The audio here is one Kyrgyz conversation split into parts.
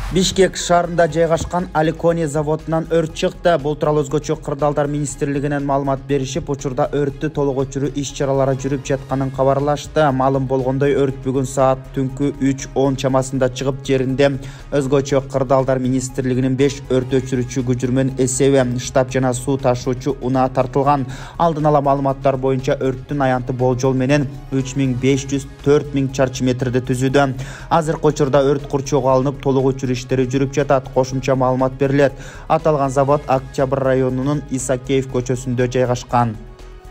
Бишкек шаарында жайгашкан Аликони заводунан өрт чыкты. Бул тууралуу Өзгөчө кырдаалдар министрлигинен маалымат беришип, учурда өрттү толук өчүрүү иш-чаралары жүрүп жатканын кабарлашты. Маалым болгондой, өрт бүгүн саат түнкү 3:10 чамасында чыгып, жеринде Өзгөчө кырдаалдар министрлигинин 5 өрт өчүрүүчү күжүрмөн эсеби, штаб жана суу ташуучу унаа тартылган. Алдын ала маалыматтар боюнча өрттүн аянты болжол менен 3500-4000 чарчы метрди түзүүдө. Азыркы учурда өрт курчоого алынып, толук өчүрүү иштери жүрүп жатат. Кошумча маалымат берилет. Аталган завод Октябрь районунун Исакеев көчөсүндө жайгашкан.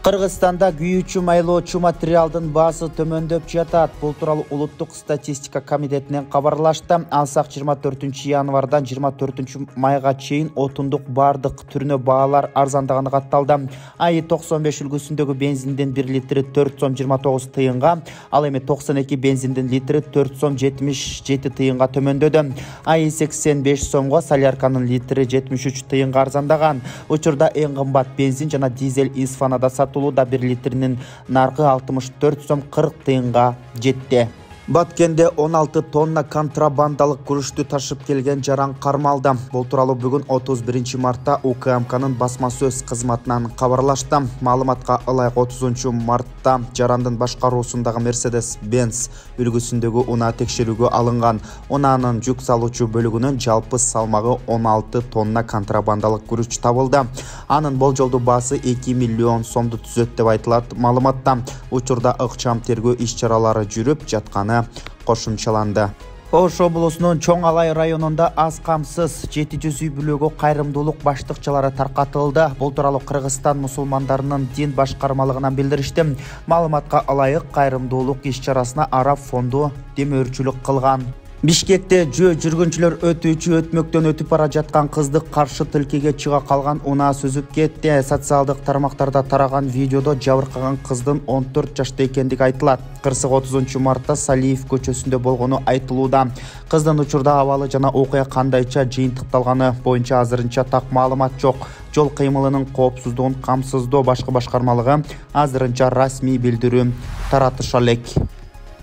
Кыргызстанда күйүүчү майлоочу материалдын баасы төмөндөп жатат. Бул тууралуу Улуттук статистика комитетинен кабарлашты. Алсак 24 январдан 24 майга чейин отундук бардык түрүнө баалар арзандаганы катталды. Айы 95 үлгүсүндөгү бензиндин 1 литри 4 сом 29 тыйынга, ал эми 92 бензиндин литри 4 сом 77 тыйынга төмөндөдү. Айы 85 сомго солярканын литри 73 тыйынга арзандаган. Учурда эң кымбат бензин жана дизель Исфанада сатылууда. 1 литринин наркы 64 сом 40 тыйынга жетти. Баткенде 16 тонна контрабандалык күрүштү ташып келген жаран кармалды. Бул тууралуу бүгүн 31 мартта УКМКнын басма сөз кызматынан кабарлашты. Маалыматка ылайык 30 мартта жарандын башкаруусундагы Mercedes-Benz үлгүсүндөгү унаа текшерүүгө алынган. Унаанын жүк салуучу бөлүгүнөн жалпы салмагы 16 тонна контрабандалык күрүч табылды. Анын болжолдуу баасы 2 миллион сомду түзөт деп айтылат маалыматта. Учурда ыкчам тергөө иш-чаралары жүрүп жатканы кошумчаланды. Ош облусунун Чоң Алай районунда аз камсыз 700 үй бүлөгө кайрымдуулук баштыкчалары таркатылды. Бул тууралуу Кыргызстан мусулмандарынын дин башкармалыгынан билдиришти. Маалыматка ылайык кайрымдуулук иш-чарасына Араб фонду демөөрчүлүк кылган. Бишкекте жүргүнчүлөр өтмөктөн өтүп бара жаткан кызды каршы тилкеге чыга калган унаа сүзүп кетти. Социалдык тармактарда тараган видеодо жабыркаган кыздын 14 жашта экендиги айтылат. Кырсык 30 мартта Салиев көчөсүндө болгону айтылууда. Кыздын учурда абалы жана окуя кандайча жыйынтыкталганы боюнча азырынча так маалымат жок. Жол кыймылынын коопсуздугун камсыздоо башкы башкармалыгы азырынча расмий билдирүү таратыша элек.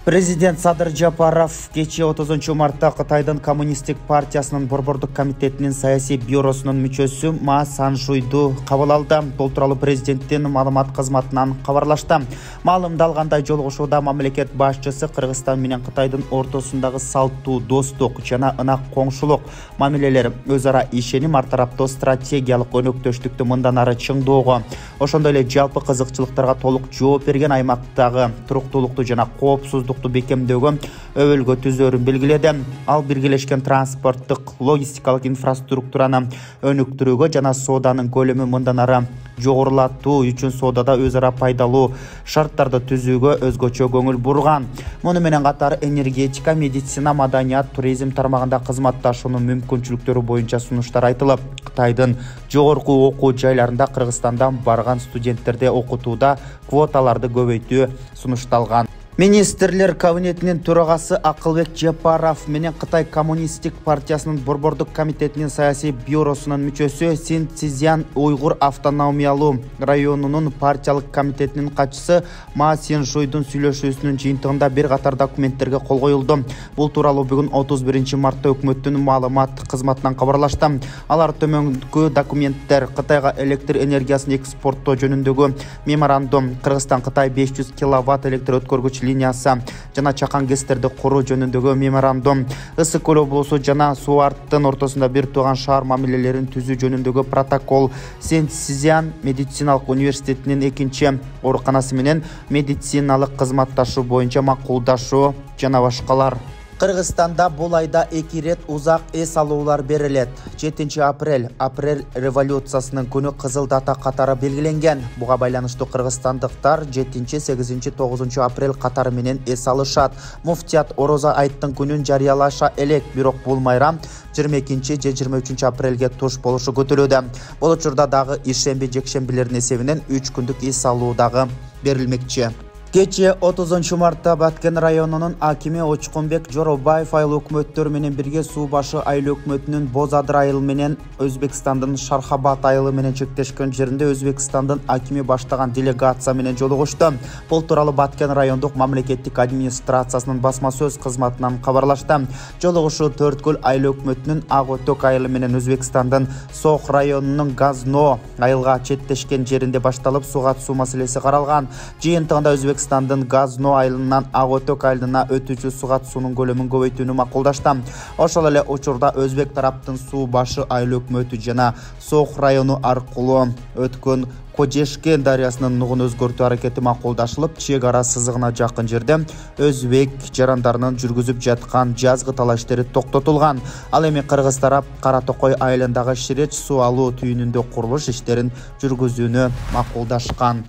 Президент Садыр Жапаров кечээ 30 мартта Кытайдын Коммунисттик партиясынын борбордук комитетинин саясий бюросунун мүчөсү Ма Саншуйду кабыл алды. Бул тууралуу президенттин маалымат кызматынан кабарлашты. Маалымдалгандай, жолугушууда мамлекет башчысы Кыргызстан менен Кытайдын ортосундагы салттуу достук жана ынак коңшулук мамилелер, өз ара ишеним, ар тараптуу стратегиялык өнөктөштүктү мындан ары чыңдоого, ошондой эле жалпы кызыкчылыктарга толук жооп берген аймактагы туруктуулукту жана коопсуздук бекемдөөгө өбөлгө түзөөрүн белгиледи. Ал биргелешкен транспорттук логистикалык инфраструктураны өнүктүрүүгө жана сооданын көлөмүн мындан ары жогорулатуу үчүн соодада өз ара пайдалуу шарттарды түзүүгө өзгөчө көңүл бурган. Муну менен катар энергетика, медицина, маданият, туризм тармагында кызматташуунун мүмкүнчүлүктөрү боюнча сунуштар айтылып, Кытайдын жогорку окуу жайларында Кыргызстандан барган студенттерди окутууда квоталарды көбөйтүү сунушталган. Министрлер кабинетинин төрагасы Акылбек Жапаров менен Кытай Коммунисттик партиясынын борбордук комитетинин саясий бюросунун мүчөсү Синьцзян уйгур автономиялуу районунун партиялык комитетинин катчысы Ма Саншуйдун сүйлөшүүсүнүн жыйынтыгында бир катар документтерге кол коюлду. Бул тууралуу бүгүн 31 мартта өкмөттүн маалымат кызматынан кабарлашты. Алар төмөнкү документтер: Кытайга электр энергиясын экспорттоо жөнүндөгү меморандум, Кыргызстан-Кытай 500 киловатт электр өткөргүч линиясы жана чакан ГЭСтерди куруу жөнүндөгү меморандум, Ысык көл облусу жана Суарттын ортосунда бир тууган шаар мамилелерин түзүү жөнүндөгү протокол, Синьцзян медициналык университетинин 2 ооруканасы менен медициналык кызматташуу боюнча макулдашуу жана башкалар. Кыргызстанда бул айда 2 рет узак эс алуулар берилет. 7 апрель революциясынын күнү кызыл дата катары белгиленген. Буга байланыштуу кыргызстандыктар 7, 8, 9 апрель катары менен эс алышат. Муфтият Ороза айттын күнүн жарыялаша элек, бирок бул майрам 22 же 23 апрелге туш болушу күтүлүүдө. Бул учурда дагы ишемби жекшембилердин эсебинен 3 күндүк эс алуу дагы берилмекчи. Кече 30 мартта Баткен районунун акими Очконбек Жоробаев айыл өкмөттөр менен бирге суу башы айыл өкмөтүнүн Бозадыр айылы менен Өзбекстандын Шархабад айылы менен чектешкен жеринде Өзбекстандын акими баштаган делегация менен жолугушту. Бул тууралуу Баткен райондук мамлекеттик администрациясынын басма сөз кызматынан кабарлашты. Жолугушуу Төрткөл айыл өкмөтүнүн Ак Өтөк айылы менен Өзбекстандын Сох районунун Газно айылга четтешкен жеринде башталып, суга суу маселеси каралган. Жыйынтыгында Өзбекстандын Газно айылынан Ак Өтөк айылына өтүүчү суга суунун көлөмүн көбөйтүүнү макулдашты. Ошол эле учурда Өзбек тараптын суу башы айыл өкмөтү жана Сох району аркылуу өткөн Кожешкен дарыясынын нугун өзгөртүү аракети макулдашылып, чек ара сызыгына жакын жерде өзбек жарандарынын жүргүзүп жаткан жазгы талаш иштери токтотулган. Ал эми кыргыз тарап Кара Токой айылындагы Ширеч суу алуу түйүнүндө курулуш иштерин жүргүзүүнү макулдашкан.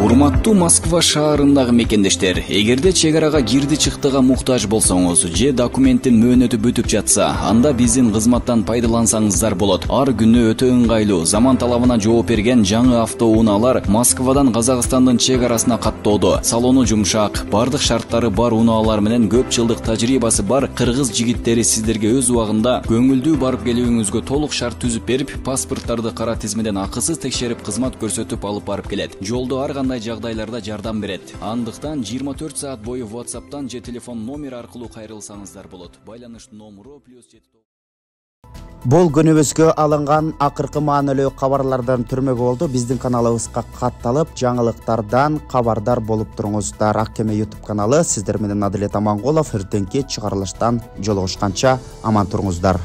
Урматтуу Москва шаарындагы мекендештер, эгерде чек арага кирди чыктыга муктаж болсоңуз же документтин мөөнөтү бүтүп жатса, анда биздин кызматтан пайдалансаңыздар болот. Ар күнү өтө ыңгайлуу, заман талабына жооп берген жаңы автоунaalар Москвадан Казакстандын чек арасына каттоодо. Салону жумшак, бардык шарттары бар унаалар менен көп жылдык тажрыйбасы бар кыргыз жигиттери сиздерге өз убагында көңүлдүү барып келүүңүзгө толук шарт түзүп берип, паспорттарды кара тизмеден акысыз текшерип, кызмат көрсөтүп алып барып келет. Жолдо ар кандай жагдайларда жардам берет. Андыктан 24 саат бою WhatsApp'тан же телефон номер аркылуу кайрылсаңыздар болот. Байланыш номеру +7. Бул күнүбүзгө алынган акыркы маанилүү кабарлардан түрмөгү болду. Биздин каналыбызга катталып, жаңылыктардан кабардар болуп туруңуздар. Ак Кеме YouTube каналы. Сиздер менен Адилет Аманголов. Эртеңки чыгарылыштан жолугушканча аман туруңуздар.